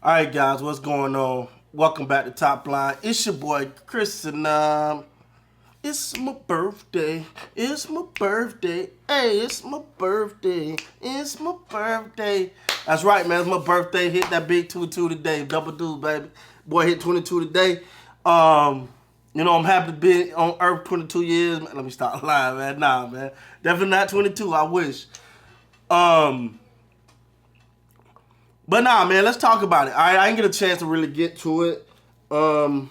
All right, guys, what's going on? Welcome back to Top Line. It's your boy Chris, and it's my birthday. It's my birthday. Hey, it's my birthday. It's my birthday. That's right, man. It's my birthday. Hit that big 22 today. Double do, baby. Boy, hit 22 today. I'm happy to be on Earth 22 years. Man, let me stop lying, man. Nah, man. Definitely not 22. I wish. Um. But nah, man, let's talk about it. I didn't get a chance to really get to it. The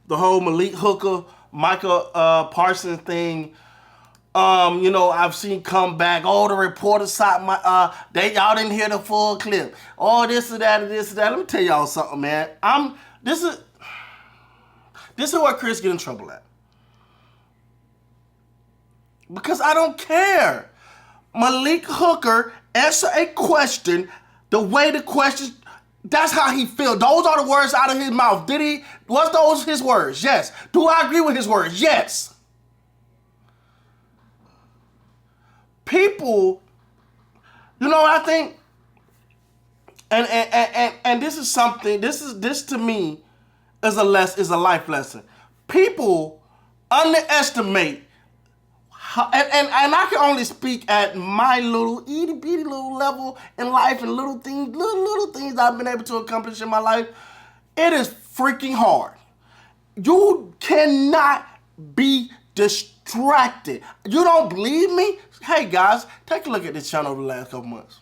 whole Malik Hooker, Micah Parson thing. I've seen come back. All the reporters cite y'all didn't hear the full clip. All this and that and this and that. Let me tell y'all something, man. This is where Chris get in trouble at. Because I don't care. Malik Hooker answer a question the way the question, that's how he feels. Those are the words out of his mouth. Was those his words? Yes. Do I agree with his words? Yes. People, you know what I think? And this is something, this to me is a life lesson. People underestimate and I can only speak at my little itty bitty little level in life and little things I've been able to accomplish in my life. It is freaking hard. You cannot be distracted. You don't believe me? Hey guys, take a look at this channel over the last couple months.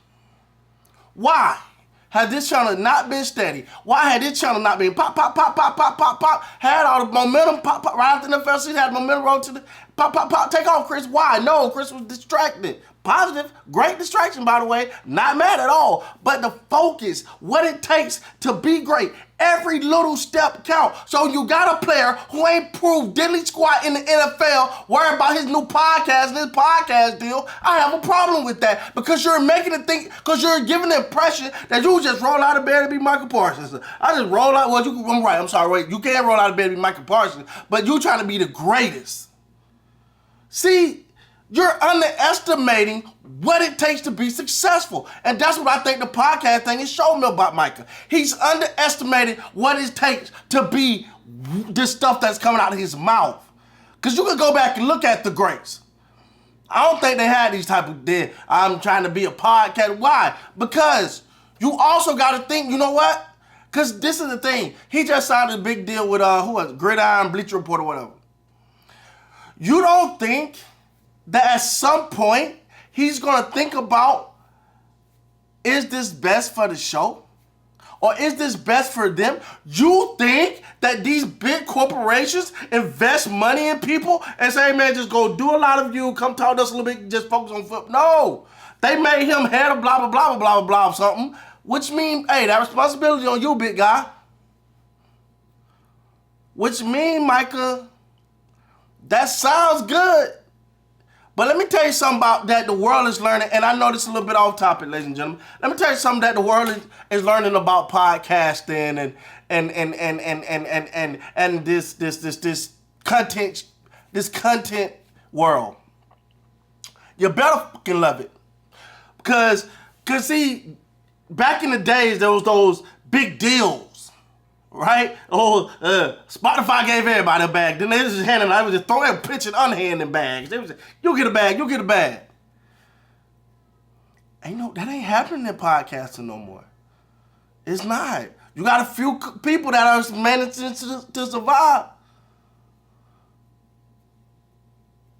Why has this channel not been steady? Why had this channel not been pop, pop, pop, pop, pop, pop, pop? Had all the momentum, pop, pop, right after the first season, had momentum roll to the pop, pop, pop, take off, Chris. Why? No, Chris was distracted. Positive, great distraction, by the way. Not mad at all. But the focus, what it takes to be great. Every little step count. So you got a player who ain't proved diddly squat in the NFL, worried about his new podcast and his podcast deal. I have a problem with that because you're making it think, because you're giving the impression that you just roll out of bed to be Michael Parsons. I just roll out, I'm right, I'm sorry, wait, you can't roll out of bed to be Michael Parsons, but you trying to be the greatest. See, you're underestimating what it takes to be successful. And that's what I think the podcast thing is showing me about Micah. He's underestimated what it takes to be this stuff that's coming out of his mouth. Because you can go back and look at the greats. I don't think they had these type of, I'm trying to be a podcast. Why? Because you also got to think, you know what? Because this is the thing. He just signed a big deal with, who was it? Gridiron, Bleacher Report or whatever. You don't think that at some point he's going to think about, is this best for the show? Or is this best for them? You think that these big corporations invest money in people and say, hey man, just go do a lot of you, come talk to us a little bit, just focus on football? No. They made him head of blah, blah, blah, blah, blah, blah, blah, something, which means, hey, that responsibility on you, big guy. Which means, Micah, that sounds good. But let me tell you something about that the world is learning, and I know this is a little bit off topic, ladies and gentlemen. Let me tell you something that the world is learning about podcasting and this content world. You better fucking love it. Cause see, back in the days there was those big deals. Right? Spotify gave everybody a bag. Then they was just handing, I was just throwing pitch and unhanding bags. They was like, you get a bag, you get a bag. That ain't happening in podcasting no more. It's not. You got a few people that are managing to survive.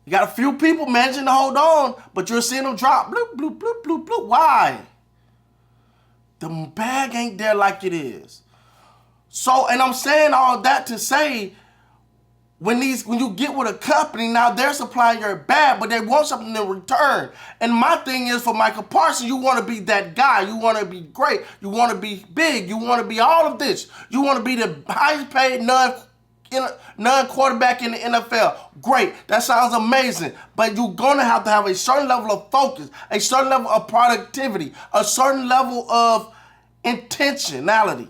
You got a few people managing to hold on, but you're seeing them drop. Bloop, bloop, bloop, bloop, bloop. Why? The bag ain't there like it is. So, and I'm saying all that to say, when you get with a company, now they're supplying your bag, but they want something in return. And my thing is, for Micah Parson, you want to be that guy. You want to be great. You want to be big. You want to be all of this. You want to be the highest paid non-quarterback in the NFL. Great. That sounds amazing. But you're going to have a certain level of focus, a certain level of productivity, a certain level of intentionality.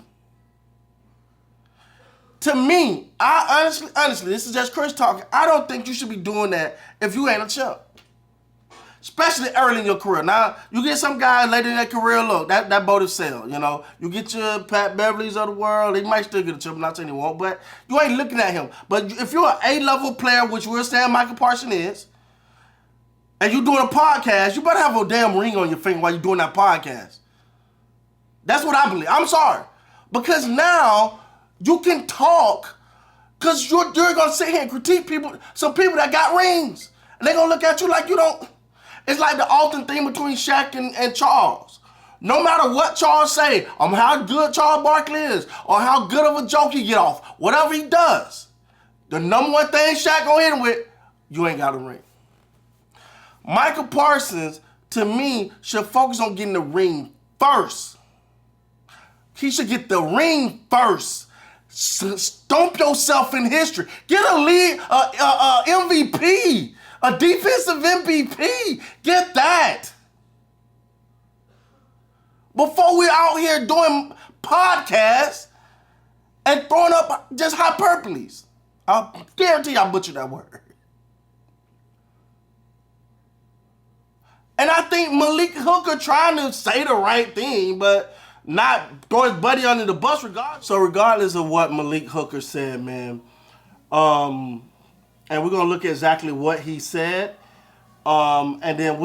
To me, I honestly, this is just Chris talking. I don't think you should be doing that if you ain't a chump. especially early in your career. Now, you get some guys later in their career, look, that boat is sailed, you know. You get your Pat Beverleys of the world, he might still get a chip, I'm not saying he won't, but you ain't looking at him. But if you're an A-level player, which we're saying Micah Parson is, and you doing a podcast, you better have a damn ring on your finger while you're doing that podcast. That's what I believe. I'm sorry. Because now you can talk, because you're going to sit here and critique people, some people that got rings. And they're going to look at you like you don't. It's like the often thing between Shaq and Charles. No matter what Charles say, how good Charles Barkley is, or how good of a joke he get off, whatever he does, the number one thing Shaq gonna hit him with, you ain't got a ring. Micah Parsons, to me, should focus on getting the ring first. He should get the ring first. Stomp yourself in history. Get a lead, MVP, a defensive MVP. Get that. Before we're out here doing podcasts and throwing up just hyperboles. I guarantee I butchered that word. And I think Malik Hooker trying to say the right thing, but not throw his buddy under the bus regardless. So regardless of what Malik Hooker said, man, and we're going to look at exactly what he said, and then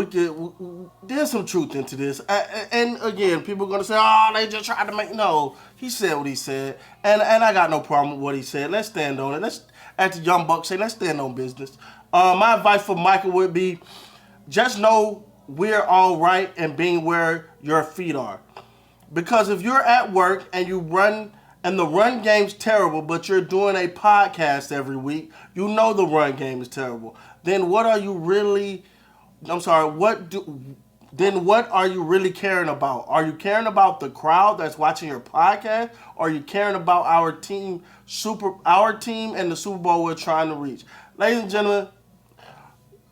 there's some truth into this. And again, people are going to say, oh, they just tried to make, no, he said what he said, and I got no problem with what he said. Let's stand on it. Let's, as the young bucks say, let's stand on business. My advice for Micah would be, just know we're all right in being where your feet are. Because if you're at work and you run, and the run game's terrible, but you're doing a podcast every week, you know the run game is terrible. Then what are you really, what are you really caring about? Are you caring about the crowd that's watching your podcast? Or are you caring about our team and the Super Bowl we're trying to reach? Ladies and gentlemen,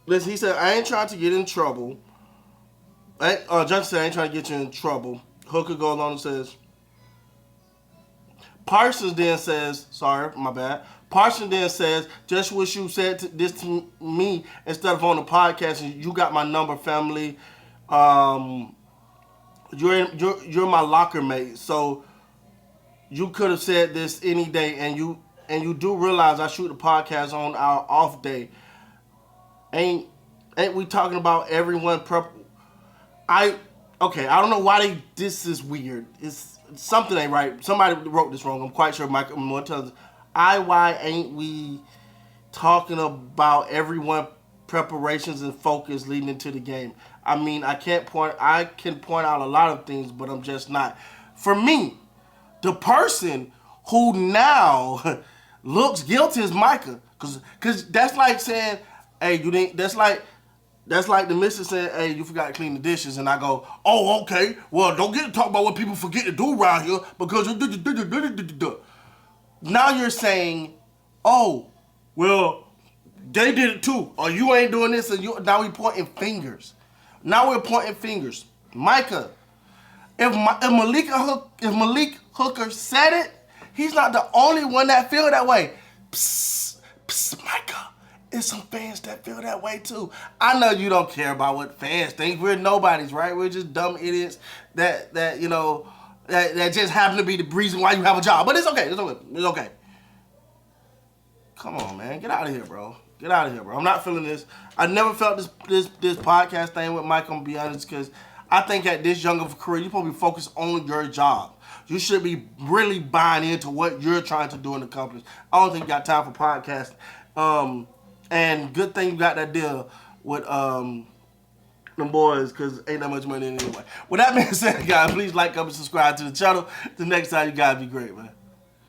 listen, he said, I ain't trying to get in trouble. Justin said, I ain't trying to get you in trouble. Hooker goes on and says, Parson then says, sorry, my bad. Parson then says, just wish you said this to me instead of on the podcast, and you got my number, family. You're my locker mate, so you could have said this any day, and you do realize I shoot the podcast on our off day. Ain't we talking about everyone prep? I don't know why this is weird. It's something ain't right. Somebody wrote this wrong. I'm quite sure Micah Moore tells us. Why ain't we talking about everyone preparations and focus leading into the game? I mean, I can point out a lot of things, but I'm just not. For me, the person who now looks guilty is Micah. Cause that's like saying, hey, you didn't, that's like the missus saying, hey, you forgot to clean the dishes. And I go, oh, okay. Well, don't get to talk about what people forget to do around here because now you're saying, oh, well, they did it too. Or you ain't doing this. And now we're pointing fingers. Micah, if Malik Hooker said it, he's not the only one that feel that way. Psst, Micah. There's some fans that feel that way too. I know you don't care about what fans think. We're nobodies, right? We're just dumb idiots that just happen to be the reason why you have a job. But it's okay. It's okay. Come on, man. Get out of here, bro. I'm not feeling this. I never felt this podcast thing with Mike, I'm gonna be honest, because I think at this young of a career, you're supposed to be focused on your job. You should be really buying into what you're trying to do and accomplish. I don't think you got time for podcasting. And good thing you got that deal with them boys, because ain't that much money in it anyway. With that being said, guys, please like, comment, subscribe to the channel. The next time, you guys be great, man.